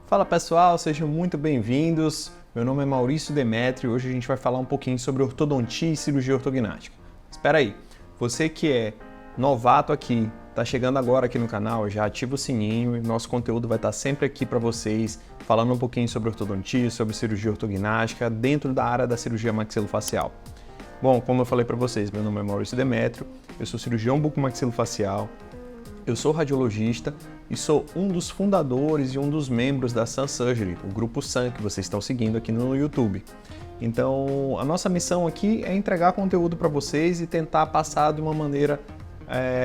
Fala pessoal, sejam muito bem-vindos. Meu nome é Maurício Demetrio e hoje a gente vai falar um pouquinho sobre ortodontia e cirurgia ortognática. Espera aí, você que é novato aqui, está chegando agora aqui no canal, já ativa o sininho e nosso conteúdo vai estar sempre aqui para vocês, falando um pouquinho sobre ortodontia, sobre cirurgia ortognática dentro da área da cirurgia maxilofacial. Bom, como eu falei para vocês, meu nome é Maurício Demetrio, eu sou cirurgião bucomaxilofacial, eu sou radiologista e sou um dos fundadores e um dos membros da Sun Surgery, o grupo Sun que vocês estão seguindo aqui no YouTube. Então, a nossa missão aqui é entregar conteúdo para vocês e tentar passar de uma maneira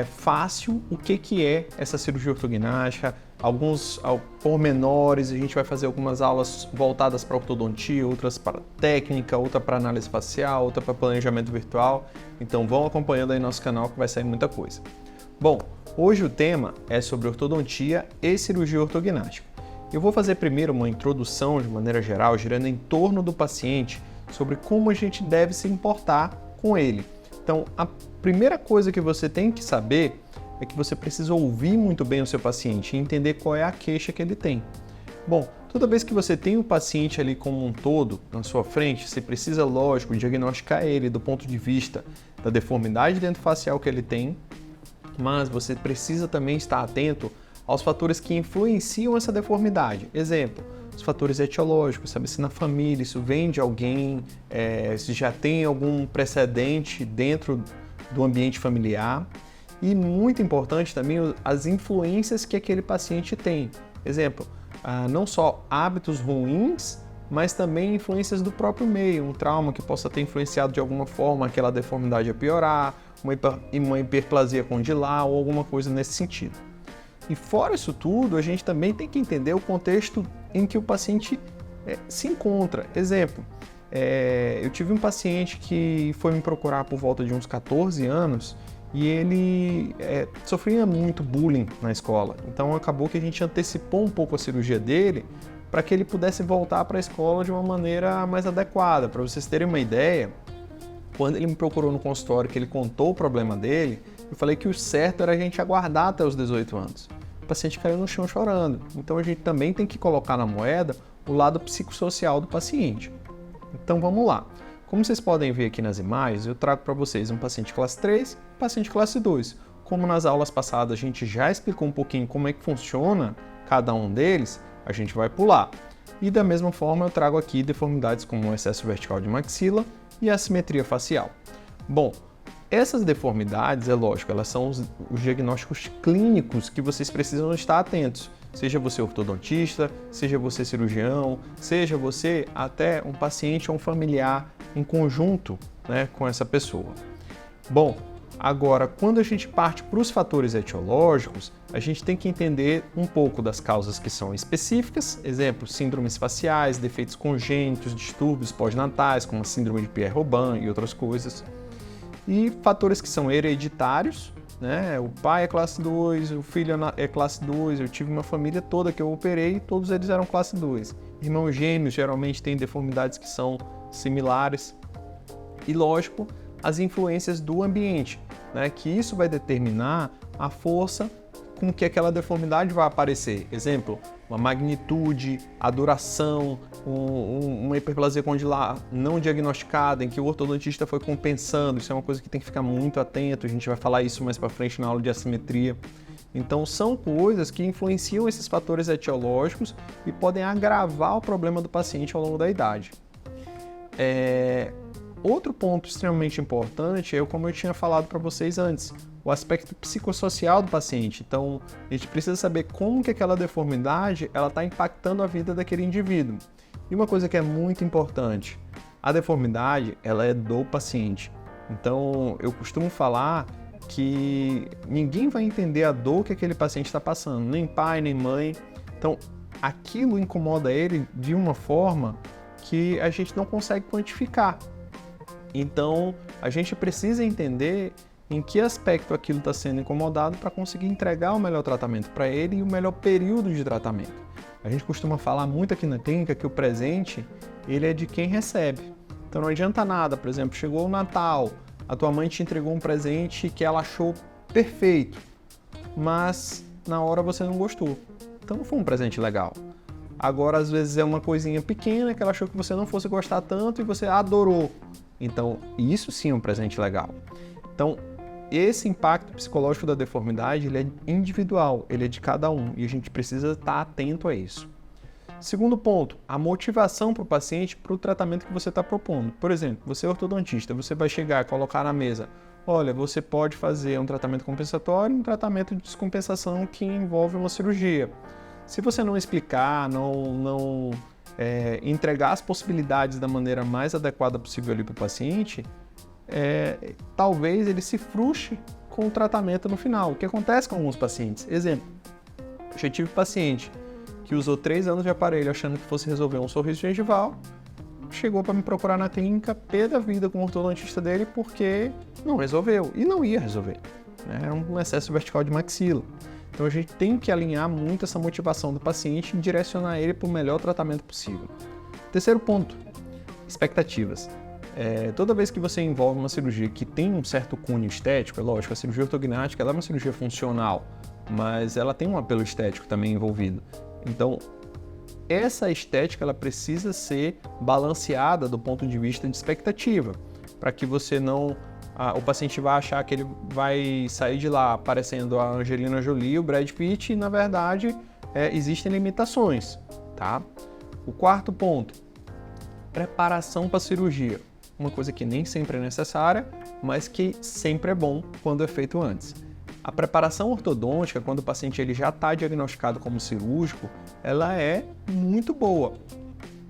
fácil o que é essa cirurgia ortognática, alguns pormenores. A gente vai fazer algumas aulas voltadas para ortodontia, outras para técnica, outra para análise facial, outra para planejamento virtual. Então, vão acompanhando aí nosso canal que vai sair muita coisa. Bom, hoje o tema é sobre ortodontia e cirurgia ortognática. Eu vou fazer primeiro uma introdução de maneira geral, girando em torno do paciente, sobre como a gente deve se importar com ele. Então, a primeira coisa que você tem que saber é que você precisa ouvir muito bem o seu paciente e entender qual é a queixa que ele tem. Bom, toda vez que você tem o paciente ali como um todo na sua frente, você precisa, lógico, diagnosticar ele do ponto de vista da deformidade dentofacial que ele tem, mas você precisa também estar atento aos fatores que influenciam essa deformidade. Exemplo, os fatores etiológicos, sabe se na família isso vem de alguém, se já tem algum precedente dentro do ambiente familiar. E muito importante também as influências que aquele paciente tem. Exemplo, não só hábitos ruins, mas também influências do próprio meio, um trauma que possa ter influenciado de alguma forma aquela deformidade a piorar, uma hiperplasia condilar ou alguma coisa nesse sentido. E fora isso tudo, a gente também tem que entender o contexto em que o paciente se encontra. Exemplo, eu tive um paciente que foi me procurar por volta de uns 14 anos e ele sofria muito bullying na escola. Então acabou que a gente antecipou um pouco a cirurgia dele para que ele pudesse voltar para a escola de uma maneira mais adequada. Para vocês terem uma ideia, quando ele me procurou no consultório, que ele contou o problema dele, eu falei que o certo era a gente aguardar até os 18 anos. O paciente caiu no chão chorando. Então a gente também tem que colocar na moeda o lado psicossocial do paciente. Então vamos lá. Como vocês podem ver aqui nas imagens, eu trago para vocês um paciente classe 3 e um paciente classe 2. Como nas aulas passadas a gente já explicou um pouquinho como é que funciona cada um deles, a gente vai pular. E da mesma forma eu trago aqui deformidades como o excesso vertical de maxila e a assimetria facial. Bom, essas deformidades, é lógico, elas são os diagnósticos clínicos que vocês precisam estar atentos. Seja você ortodontista, seja você cirurgião, seja você até um paciente ou um familiar em conjunto, com essa pessoa. Bom, agora, quando a gente parte para os fatores etiológicos, a gente tem que entender um pouco das causas que são específicas, exemplo, síndromes faciais, defeitos congênitos, distúrbios pós-natais, como a síndrome de Pierre-Robin e outras coisas. E fatores que são hereditários, o pai é classe 2, o filho é classe 2, eu tive uma família toda que eu operei e todos eles eram classe 2. Irmãos gêmeos geralmente têm deformidades que são similares. E lógico, as influências do ambiente, que isso vai determinar a força com que aquela deformidade vai aparecer. Exemplo, uma magnitude, a duração, uma hiperplasia condilar não diagnosticada, em que o ortodontista foi compensando. Isso é uma coisa que tem que ficar muito atento, a gente vai falar isso mais para frente na aula de assimetria. Então são coisas que influenciam esses fatores etiológicos e podem agravar o problema do paciente ao longo da idade. Outro ponto extremamente importante é, como eu tinha falado para vocês antes, o aspecto psicossocial do paciente. Então, a gente precisa saber como que aquela deformidade está impactando a vida daquele indivíduo. E uma coisa que é muito importante, a deformidade ela é do paciente. Então, eu costumo falar que ninguém vai entender a dor que aquele paciente está passando, nem pai, nem mãe. Então, aquilo incomoda ele de uma forma que a gente não consegue quantificar. Então, a gente precisa entender em que aspecto aquilo está sendo incomodado para conseguir entregar o melhor tratamento para ele e o melhor período de tratamento. A gente costuma falar muito aqui na clínica que o presente, ele é de quem recebe. Então não adianta nada, por exemplo, chegou o Natal, a tua mãe te entregou um presente que ela achou perfeito, mas na hora você não gostou. Então não foi um presente legal. agora às vezes é uma coisinha pequena que ela achou que você não fosse gostar tanto e você adorou. Então, isso sim é um presente legal. Então, esse impacto psicológico da deformidade, ele é individual, ele é de cada um e a gente precisa estar atento a isso. Segundo ponto, a motivação para o paciente para o tratamento que você está propondo. Por exemplo, você é ortodontista, você vai chegar e colocar na mesa, olha, você pode fazer um tratamento compensatório e um tratamento de descompensação que envolve uma cirurgia. Se você não explicar, não entregar as possibilidades da maneira mais adequada possível ali para o paciente, talvez ele se frustre com o tratamento no final. O que acontece com alguns pacientes? Exemplo, eu já tive paciente que usou 3 anos de aparelho achando que fosse resolver um sorriso gengival, chegou para me procurar na clínica, pé da vida com o ortodontista dele porque não resolveu e não ia resolver. Era um excesso vertical de maxila. Então a gente tem que alinhar muito essa motivação do paciente e direcionar ele para o melhor tratamento possível. Terceiro ponto, expectativas. Toda vez que você envolve uma cirurgia que tem um certo cunho estético, é lógico, a cirurgia ortognática ela é uma cirurgia funcional, mas ela tem um apelo estético também envolvido. Então, essa estética ela precisa ser balanceada do ponto de vista de expectativa, para que você não... o paciente vai achar que ele vai sair de lá parecendo a Angelina Jolie, o Brad Pitt, e na verdade existem limitações, tá? O quarto ponto, preparação para a cirurgia. Uma coisa que nem sempre é necessária, mas que sempre é bom quando é feito antes. A preparação ortodôntica, quando o paciente ele já está diagnosticado como cirúrgico, ela é muito boa.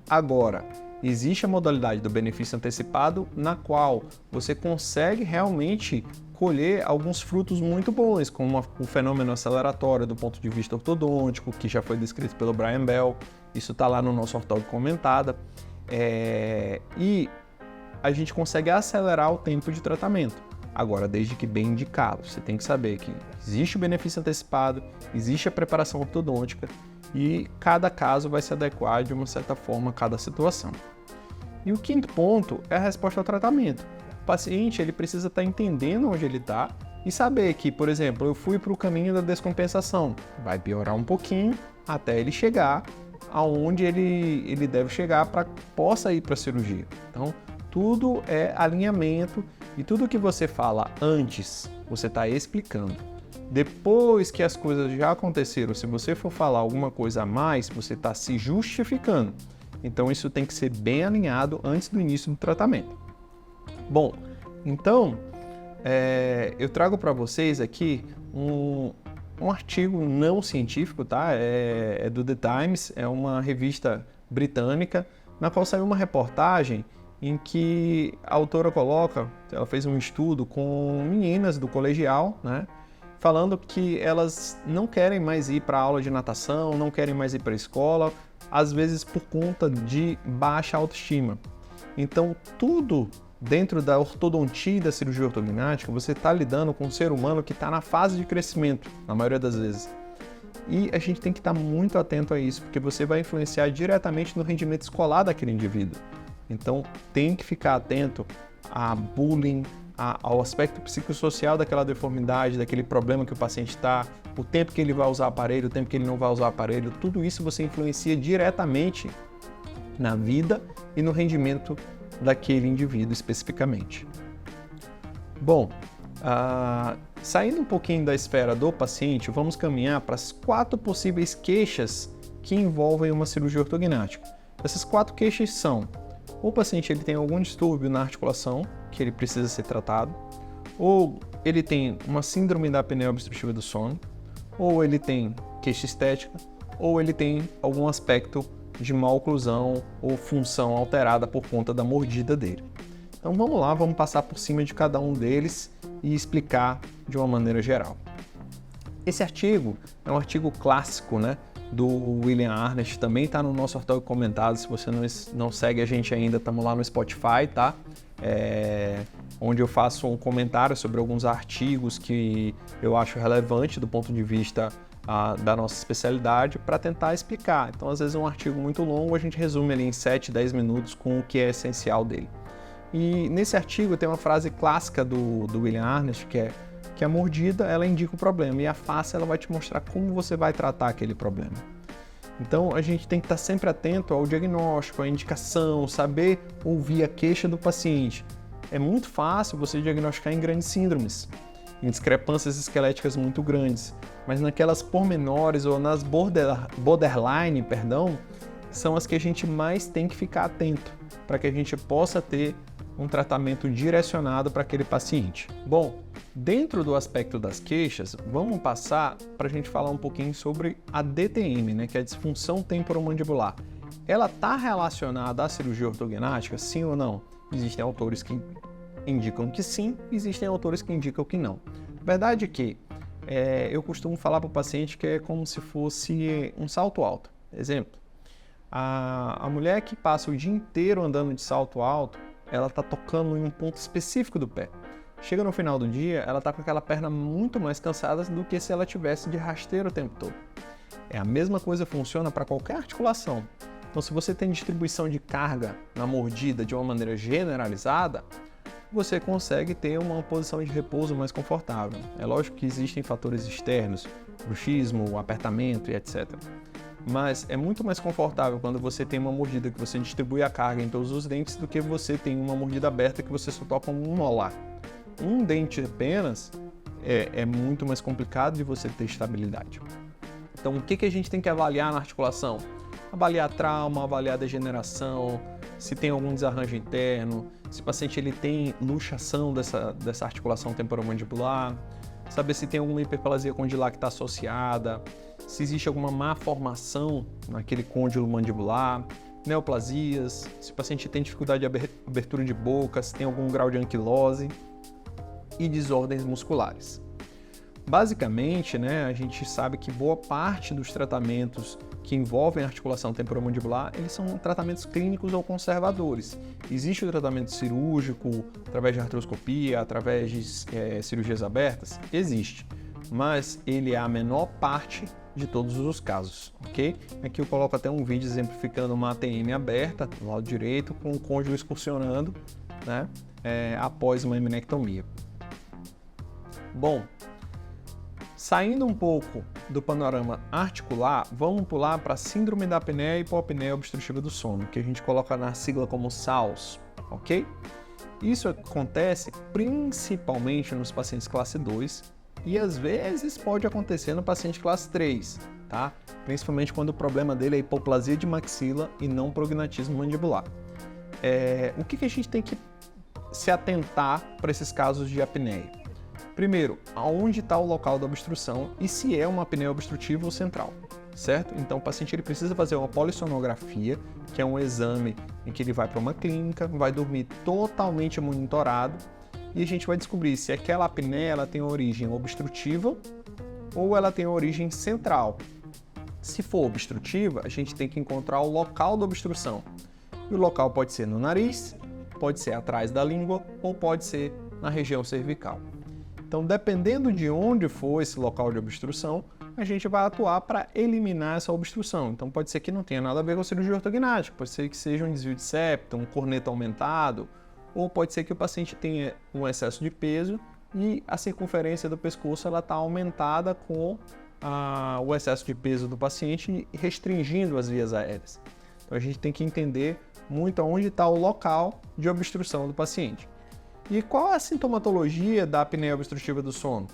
Agora, existe a modalidade do benefício antecipado, na qual você consegue realmente colher alguns frutos muito bons, como o fenômeno aceleratório do ponto de vista ortodôntico, que já foi descrito pelo Brian Bell, isso está lá no nosso Ortog Comentada, e a gente consegue acelerar o tempo de tratamento. Agora, desde que bem indicado, você tem que saber que existe o benefício antecipado, existe a preparação ortodôntica e cada caso vai se adequar de uma certa forma a cada situação. E o quinto ponto é a resposta ao tratamento. O paciente ele precisa estar entendendo onde ele está e saber que, por exemplo, eu fui para o caminho da descompensação, vai piorar um pouquinho até ele chegar aonde ele deve chegar para que possa ir para a cirurgia. Então, tudo é alinhamento e tudo que você fala antes, você está explicando. Depois que as coisas já aconteceram, se você for falar alguma coisa a mais, você está se justificando. Então, isso tem que ser bem alinhado antes do início do tratamento. Bom, então, eu trago para vocês aqui um artigo não científico, tá? É do The Times, é uma revista britânica, na qual saiu uma reportagem em que a autora ela fez um estudo com meninas do colegial, né? Falando que elas não querem mais ir para aula de natação, não querem mais ir para a escola, às vezes por conta de baixa autoestima. Então, tudo dentro da ortodontia e da cirurgia ortognática, você está lidando com um ser humano que está na fase de crescimento, na maioria das vezes. E a gente tem que estar muito atento a isso, porque você vai influenciar diretamente no rendimento escolar daquele indivíduo. Então, tem que ficar atento a bullying, ao aspecto psicossocial daquela deformidade, daquele problema que o paciente está, o tempo que ele vai usar aparelho, o tempo que ele não vai usar aparelho, tudo isso você influencia diretamente na vida e no rendimento daquele indivíduo especificamente. Bom, saindo um pouquinho da esfera do paciente, vamos caminhar para as 4 possíveis queixas que envolvem uma cirurgia ortognática. Essas 4 queixas são: o paciente ele tem algum distúrbio na articulação, que ele precisa ser tratado, ou ele tem uma síndrome da apneia obstrutiva do sono, ou ele tem queixa estética, ou ele tem algum aspecto de má oclusão ou função alterada por conta da mordida dele. Então vamos lá, vamos passar por cima de cada um deles e explicar de uma maneira geral. Esse artigo é um artigo clássico, né, do William Arnett, também está no nosso Ortog Comentado. Se você não segue a gente ainda, estamos lá no Spotify, tá? Onde eu faço um comentário sobre alguns artigos que eu acho relevante do ponto de vista da nossa especialidade para tentar explicar. Então, às vezes, um artigo muito longo, a gente resume ali em 7, 10 minutos com o que é essencial dele. E nesse artigo tem uma frase clássica do William Arnett, que a mordida ela indica o problema e a face ela vai te mostrar como você vai tratar aquele problema. Então a gente tem que estar sempre atento ao diagnóstico, à indicação, saber ouvir a queixa do paciente. É muito fácil você diagnosticar em grandes síndromes, em discrepâncias esqueléticas muito grandes, mas naquelas pormenores ou nas borderline, são as que a gente mais tem que ficar atento para que a gente possa ter um tratamento direcionado para aquele paciente. Bom, dentro do aspecto das queixas, vamos passar para a gente falar um pouquinho sobre a DTM, né, que é a disfunção temporomandibular. Ela está relacionada à cirurgia ortognática, sim ou não? Existem autores que indicam que sim, existem autores que indicam que não. A verdade é que eu costumo falar para o paciente que é como se fosse um salto alto. Exemplo, a mulher que passa o dia inteiro andando de salto alto, ela está tocando em um ponto específico do pé. Chega no final do dia, ela está com aquela perna muito mais cansada do que se ela tivesse de rasteiro o tempo todo. A mesma coisa funciona para qualquer articulação. Então, se você tem distribuição de carga na mordida de uma maneira generalizada, você consegue ter uma posição de repouso mais confortável. É lógico que existem fatores externos, bruxismo, apertamento e etc. Mas é muito mais confortável quando você tem uma mordida que você distribui a carga em todos os dentes do que você tem uma mordida aberta que você só toca um molar. Um dente apenas é muito mais complicado de você ter estabilidade. Então, o que a gente tem que avaliar na articulação? Avaliar trauma, avaliar degeneração, se tem algum desarranjo interno, se o paciente ele tem luxação dessa articulação temporomandibular, saber se tem alguma hiperplasia condilar que está associada, se existe alguma má formação naquele côndilo mandibular, neoplasias, se o paciente tem dificuldade de abertura de boca, se tem algum grau de anquilose e desordens musculares. Basicamente, a gente sabe que boa parte dos tratamentos que envolvem a articulação temporomandibular, eles são tratamentos clínicos ou conservadores. Existe o tratamento cirúrgico, através de artroscopia, através de cirurgias abertas? Existe, mas ele é a menor parte de todos os casos, ok? Aqui eu coloco até um vídeo exemplificando uma ATM aberta, do lado direito, com o côndilo excursionando, após uma eminectomia. Bom, saindo um pouco do panorama articular, vamos pular para a síndrome da apneia e hipopneia obstrutiva do sono, que a gente coloca na sigla como SAOS, ok? Isso acontece principalmente nos pacientes classe 2 e às vezes pode acontecer no paciente classe 3, tá? Principalmente quando o problema dele é hipoplasia de maxila e não prognatismo mandibular. O que a gente tem que se atentar para esses casos de apneia? Primeiro, aonde está o local da obstrução e se é uma apneia obstrutiva ou central, certo? Então o paciente ele precisa fazer uma polissonografia, que é um exame em que ele vai para uma clínica, vai dormir totalmente monitorado e a gente vai descobrir se aquela apneia ela tem origem obstrutiva ou ela tem origem central. Se for obstrutiva, a gente tem que encontrar o local da obstrução. E o local pode ser no nariz, pode ser atrás da língua ou pode ser na região cervical. Então, dependendo de onde for esse local de obstrução, a gente vai atuar para eliminar essa obstrução. Então, pode ser que não tenha nada a ver com a cirurgia ortognática, pode ser que seja um desvio de septo, um corneto aumentado, ou pode ser que o paciente tenha um excesso de peso e a circunferência do pescoço está aumentada com o excesso de peso do paciente, restringindo as vias aéreas. Então, a gente tem que entender muito onde está o local de obstrução do paciente. E qual é a sintomatologia da apneia obstrutiva do sono?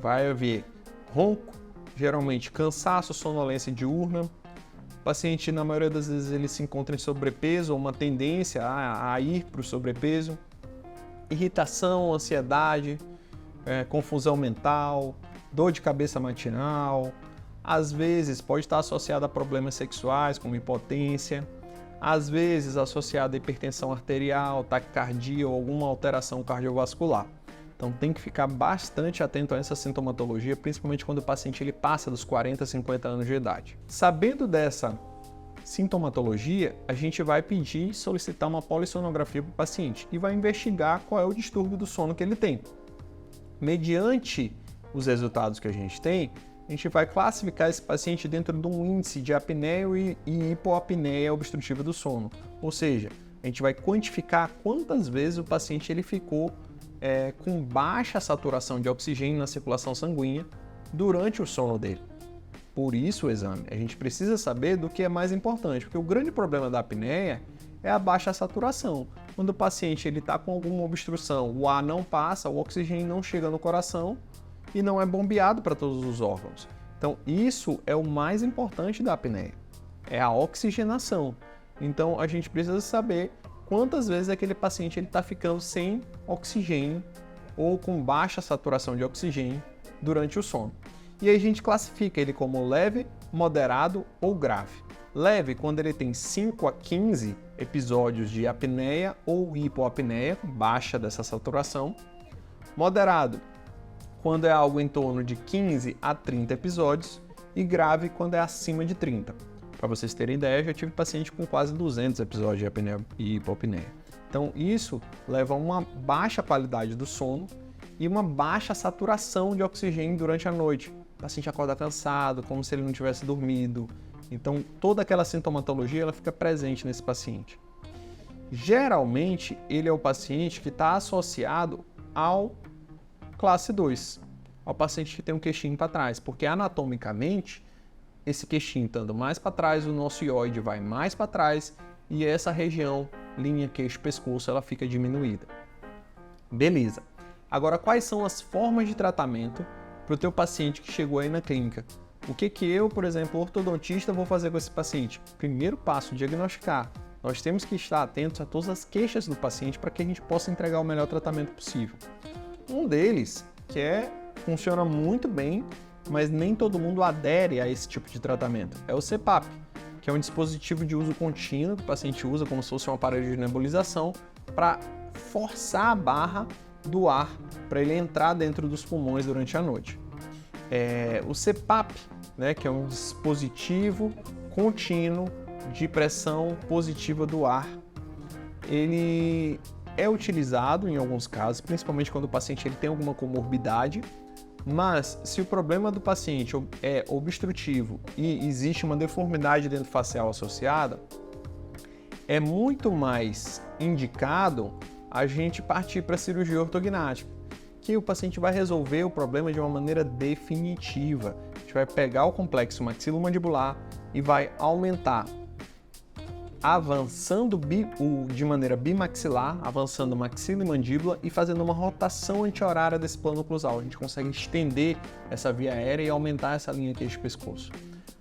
Vai haver ronco, geralmente cansaço, sonolência diurna. O paciente, na maioria das vezes, ele se encontra em sobrepeso ou uma tendência a ir para o sobrepeso. Irritação, ansiedade, confusão mental, dor de cabeça matinal. Às vezes pode estar associado a problemas sexuais, como impotência. Às vezes associada a hipertensão arterial, taquicardia ou alguma alteração cardiovascular. Então tem que ficar bastante atento a essa sintomatologia, principalmente quando o paciente ele passa dos 40, 50 anos de idade. Sabendo dessa sintomatologia, a gente vai pedir e solicitar uma polissonografia para o paciente e vai investigar qual é o distúrbio do sono que ele tem. Mediante os resultados que a gente tem, a gente vai classificar esse paciente dentro de um índice de apneia e hipoapneia obstrutiva do sono. Ou seja, a gente vai quantificar quantas vezes o paciente ele ficou com baixa saturação de oxigênio na circulação sanguínea durante o sono dele. Por isso o exame. A gente precisa saber do que é mais importante, porque o grande problema da apneia é a baixa saturação. Quando o paciente está com alguma obstrução, o ar não passa, o oxigênio não chega no coração e não é bombeado para todos os órgãos. Então isso é o mais importante da apneia, é a oxigenação. Então a gente precisa saber quantas vezes aquele paciente está ficando sem oxigênio ou com baixa saturação de oxigênio durante o sono. E aí a gente classifica ele como leve, moderado ou grave. Leve quando ele tem 5 a 15 episódios de apneia ou hipoapneia, baixa dessa saturação. Moderado quando é algo em torno de 15 a 30 episódios. E grave quando é acima de 30. Para vocês terem ideia, já tive paciente com quase 200 episódios de apneia e hipopneia. Então isso leva a uma baixa qualidade do sono e uma baixa saturação de oxigênio durante a noite. O paciente acorda cansado, como se ele não tivesse dormido. Então toda aquela sintomatologia ela fica presente nesse paciente. Geralmente ele é o paciente que está associado ao classe 2, ao paciente que tem um queixinho para trás, porque anatomicamente esse queixinho estando mais para trás, o nosso hioide vai mais para trás e essa região, linha queixo-pescoço, ela fica diminuída. Beleza. Agora, quais são as formas de tratamento para o teu paciente que chegou aí na clínica? O que eu, por exemplo, ortodontista, vou fazer com esse paciente? Primeiro passo, diagnosticar. Nós temos que estar atentos a todas as queixas do paciente para que a gente possa entregar o melhor tratamento possível. Um deles, funciona muito bem, mas nem todo mundo adere a esse tipo de tratamento, é o CPAP, que é um dispositivo de uso contínuo que o paciente usa como se fosse um aparelho de nebulização para forçar a barra do ar para ele entrar dentro dos pulmões durante a noite. O CPAP, que é um dispositivo contínuo de pressão positiva do ar, ele é utilizado em alguns casos, principalmente quando o paciente tem alguma comorbidade, mas se o problema do paciente é obstrutivo e existe uma deformidade dento-facial associada, é muito mais indicado a gente partir para a cirurgia ortognática, que o paciente vai resolver o problema de uma maneira definitiva. A gente vai pegar o complexo maxilomandibular e vai aumentar, avançando de maneira bimaxilar, avançando maxila e mandíbula e fazendo uma rotação anti-horária desse plano oclusal. A gente consegue estender essa via aérea e aumentar essa linha queixo-pescoço.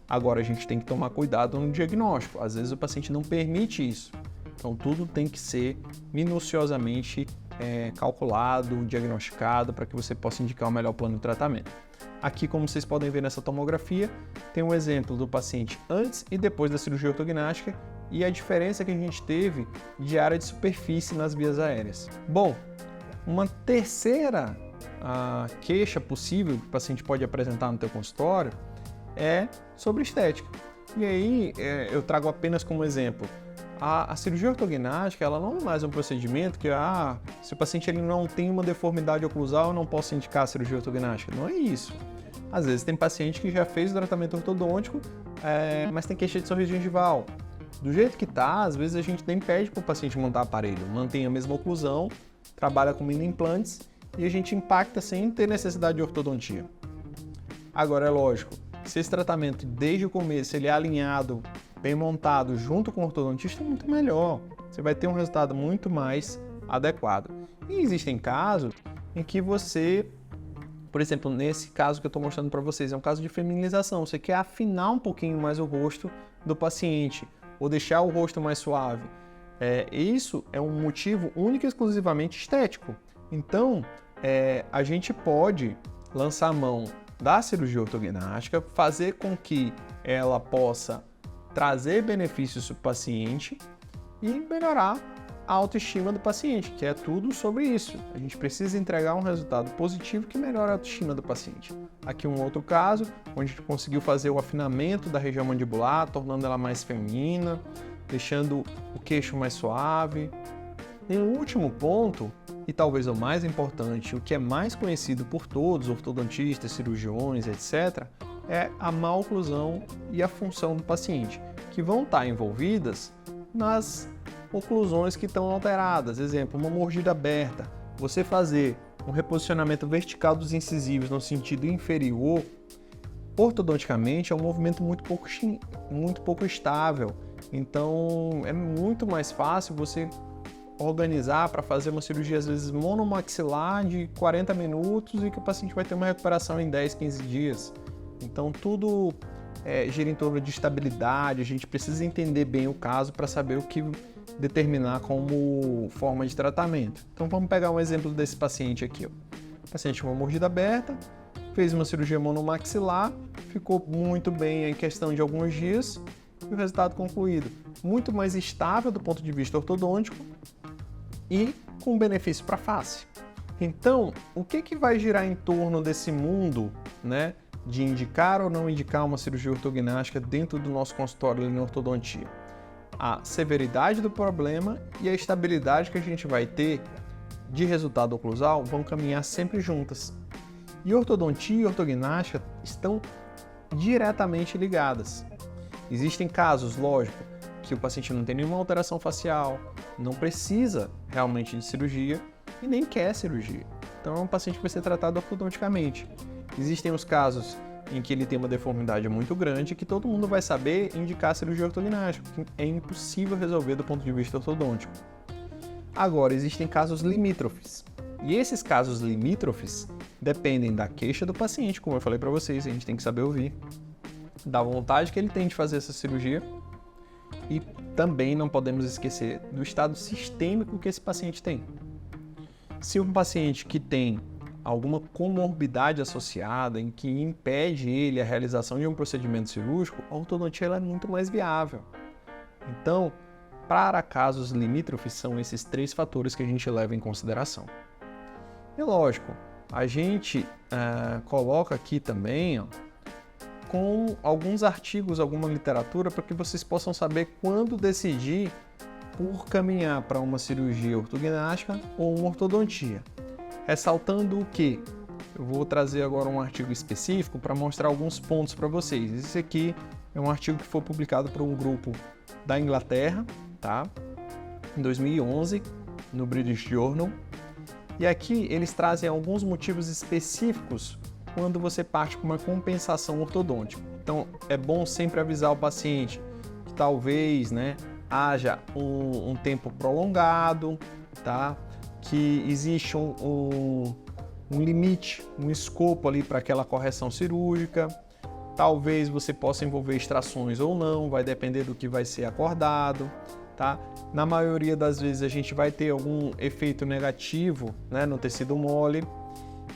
Agora a gente tem que tomar cuidado no diagnóstico. Às vezes o paciente não permite isso. Então tudo tem que ser minuciosamente calculado, diagnosticado, para que você possa indicar o melhor plano de tratamento. Aqui, como vocês podem ver nessa tomografia, tem um exemplo do paciente antes e depois da cirurgia ortognática e a diferença que a gente teve de área de superfície nas vias aéreas. Bom, uma terceira queixa possível que o paciente pode apresentar no teu consultório é sobre estética. E aí eu trago apenas como exemplo. A cirurgia ortognática ela não é mais um procedimento que se o paciente ele não tem uma deformidade oclusal, eu não posso indicar a cirurgia ortognática. Não é isso. Às vezes tem paciente que já fez o tratamento ortodôntico, mas tem queixa de sorriso gengival. Do jeito que tá, às vezes a gente nem pede para o paciente montar aparelho, mantém a mesma oclusão, trabalha com mini implantes e a gente impacta sem ter necessidade de ortodontia. Agora é lógico, se esse tratamento desde o começo ele é alinhado, bem montado junto com o ortodontista, é muito melhor. Você vai ter um resultado muito mais adequado. E existem casos em que você, por exemplo, nesse caso que eu estou mostrando para vocês, é um caso de feminização. Você quer afinar um pouquinho mais o rosto do paciente ou deixar o rosto mais suave. Isso é um motivo único e exclusivamente estético. Então, a gente pode lançar a mão da cirurgia ortognática, fazer com que ela possa trazer benefícios para o paciente e melhorar a autoestima do paciente, que é tudo sobre isso. A gente precisa entregar um resultado positivo que melhora a autoestima do paciente. Aqui um outro caso, onde a gente conseguiu fazer o afinamento da região mandibular, tornando ela mais feminina, deixando o queixo mais suave. E um último ponto, e talvez o mais importante, o que é mais conhecido por todos, ortodontistas, cirurgiões, etc., é a má oclusão e a função do paciente, que vão estar envolvidas nas oclusões que estão alteradas. Exemplo, uma mordida aberta. Você fazer um reposicionamento vertical dos incisivos no sentido inferior ortodonticamente é um movimento muito pouco estável. Então é muito mais fácil você organizar para fazer uma cirurgia, às vezes monomaxilar de 40 minutos e que o paciente vai ter uma recuperação em 10, 15 dias. Então tudo gira em torno de estabilidade, a gente precisa entender bem o caso para saber o que determinar como forma de tratamento. Então vamos pegar um exemplo desse paciente aqui. O paciente com uma mordida aberta, fez uma cirurgia monomaxilar, ficou muito bem em questão de alguns dias e o resultado concluído. Muito mais estável do ponto de vista ortodôntico e com benefício para a face. Então, o que vai girar em torno desse mundo, né, de indicar ou não indicar uma cirurgia ortognática dentro do nosso consultório em ortodontia? A severidade do problema e a estabilidade que a gente vai ter de resultado oclusal vão caminhar sempre juntas. E ortodontia e ortognática estão diretamente ligadas. Existem casos, lógico, que o paciente não tem nenhuma alteração facial, não precisa realmente de cirurgia e nem quer cirurgia. Então é um paciente que vai ser tratado ortodonticamente. Existem os casos em que ele tem uma deformidade muito grande que todo mundo vai saber indicar cirurgia ortognática, que é impossível resolver do ponto de vista ortodôntico. Agora, existem casos limítrofes. E esses casos limítrofes dependem da queixa do paciente, como eu falei para vocês, a gente tem que saber ouvir, da vontade que ele tem de fazer essa cirurgia e também não podemos esquecer do estado sistêmico que esse paciente tem. Se um paciente que tem alguma comorbidade associada em que impede ele a realização de um procedimento cirúrgico, a ortodontia é muito mais viável. Então, para casos limítrofes, são esses 3 fatores que a gente leva em consideração. E lógico, a gente coloca aqui também com alguns artigos, alguma literatura, para que vocês possam saber quando decidir por caminhar para uma cirurgia ortognática ou uma ortodontia. Ressaltando o que? Eu vou trazer agora um artigo específico para mostrar alguns pontos para vocês. Esse aqui é um artigo que foi publicado por um grupo da Inglaterra, tá? Em 2011, no British Journal. E aqui eles trazem alguns motivos específicos quando você parte com uma compensação ortodôntica. Então, é bom sempre avisar o paciente que talvez, haja um tempo prolongado, tá? Que existe um limite, um escopo ali para aquela correção cirúrgica. Talvez você possa envolver extrações ou não, vai depender do que vai ser acordado, tá? Na maioria das vezes a gente vai ter algum efeito negativo, no tecido mole.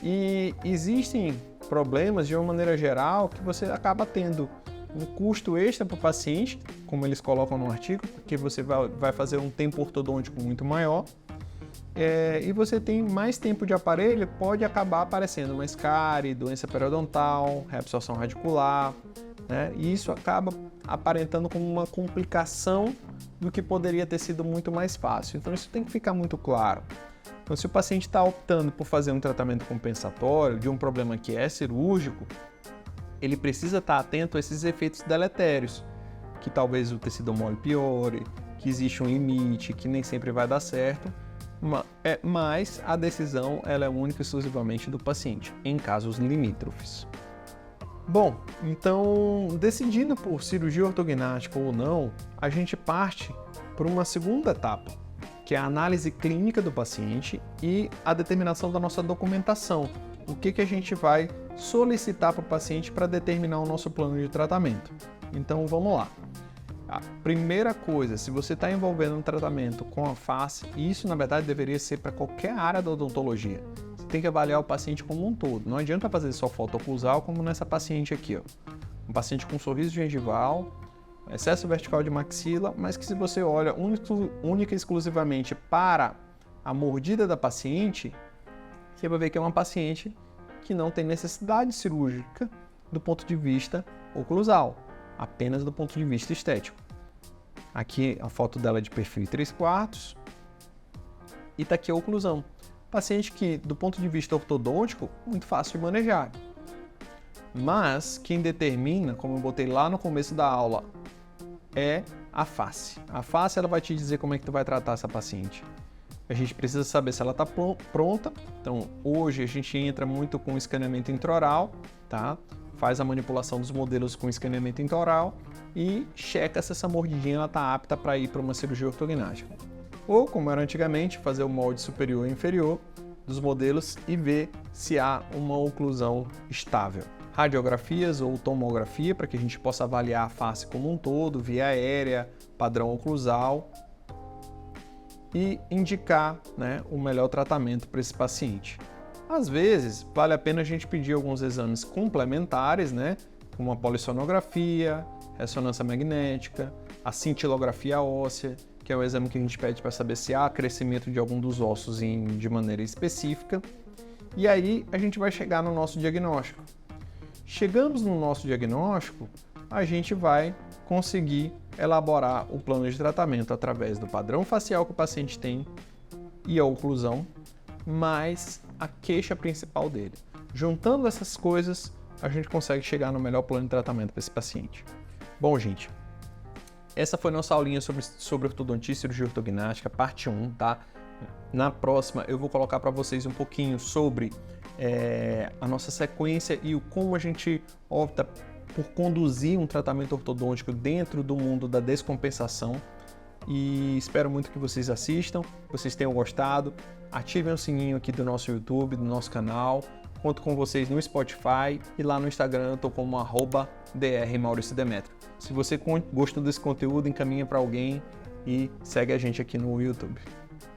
E existem problemas, de uma maneira geral, que você acaba tendo um custo extra para o paciente, como eles colocam no artigo, porque você vai fazer um tempo ortodôntico muito maior, e você tem mais tempo de aparelho, pode acabar aparecendo uma escárie, doença periodontal, reabsorção radicular, e isso acaba aparentando como uma complicação do que poderia ter sido muito mais fácil. Então isso tem que ficar muito claro. Então, se o paciente está optando por fazer um tratamento compensatório de um problema que é cirúrgico, ele precisa estar atento a esses efeitos deletérios, que talvez o tecido mole piore, que existe um limite, que nem sempre vai dar certo, mas a decisão ela é única e exclusivamente do paciente, em casos limítrofes. Bom, então, decidindo por cirurgia ortognática ou não, a gente parte por uma segunda etapa, que é a análise clínica do paciente e a determinação da nossa documentação. O que a gente vai solicitar para o paciente para determinar o nosso plano de tratamento. Então, vamos lá. A primeira coisa, se você está envolvendo um tratamento com a face, e isso na verdade deveria ser para qualquer área da odontologia, você tem que avaliar o paciente como um todo. Não adianta fazer só foto oclusal como nessa paciente aqui, ó. Um paciente com sorriso gengival, excesso vertical de maxila, mas que se você olha única e exclusivamente para a mordida da paciente, você vai ver que é uma paciente que não tem necessidade cirúrgica do ponto de vista oclusal, apenas do ponto de vista estético. Aqui a foto dela é de perfil 3/4 e tá aqui a oclusão. Paciente que, do ponto de vista ortodôntico, muito fácil de manejar. Mas quem determina, como eu botei lá no começo da aula, é a face. A face ela vai te dizer como é que tu vai tratar essa paciente. A gente precisa saber se ela está pronta. Então, hoje a gente entra muito com escaneamento intraoral, tá? faz a manipulação dos modelos com escaneamento intraoral e checa se essa mordidinha está apta para ir para uma cirurgia ortognática. Ou, como era antigamente, fazer o molde superior e inferior dos modelos e ver se há uma oclusão estável. Radiografias ou tomografia para que a gente possa avaliar a face como um todo, via aérea, padrão oclusal e indicar, né, o melhor tratamento para esse paciente. Às vezes, vale a pena a gente pedir alguns exames complementares, né, como a polissonografia, ressonância magnética, a cintilografia óssea, que é o exame que a gente pede para saber se há crescimento de algum dos ossos de maneira específica. E aí a gente vai chegar no nosso diagnóstico. Chegamos no nosso diagnóstico, a gente vai conseguir elaborar o plano de tratamento através do padrão facial que o paciente tem e a oclusão, mais a queixa principal dele. Juntando essas coisas, a gente consegue chegar no melhor plano de tratamento para esse paciente. Bom, gente, essa foi nossa aulinha sobre ortodontia e cirurgia ortognática, parte 1, tá? Na próxima eu vou colocar para vocês um pouquinho sobre a nossa sequência e como a gente opta por conduzir um tratamento ortodôntico dentro do mundo da descompensação. E espero muito que vocês assistam, vocês tenham gostado. Ativem o sininho aqui do nosso YouTube, do nosso canal. Conto com vocês no Spotify e lá no Instagram eu estou como @drmauriciodemetrio. Se você gostou desse conteúdo, encaminha para alguém e segue a gente aqui no YouTube.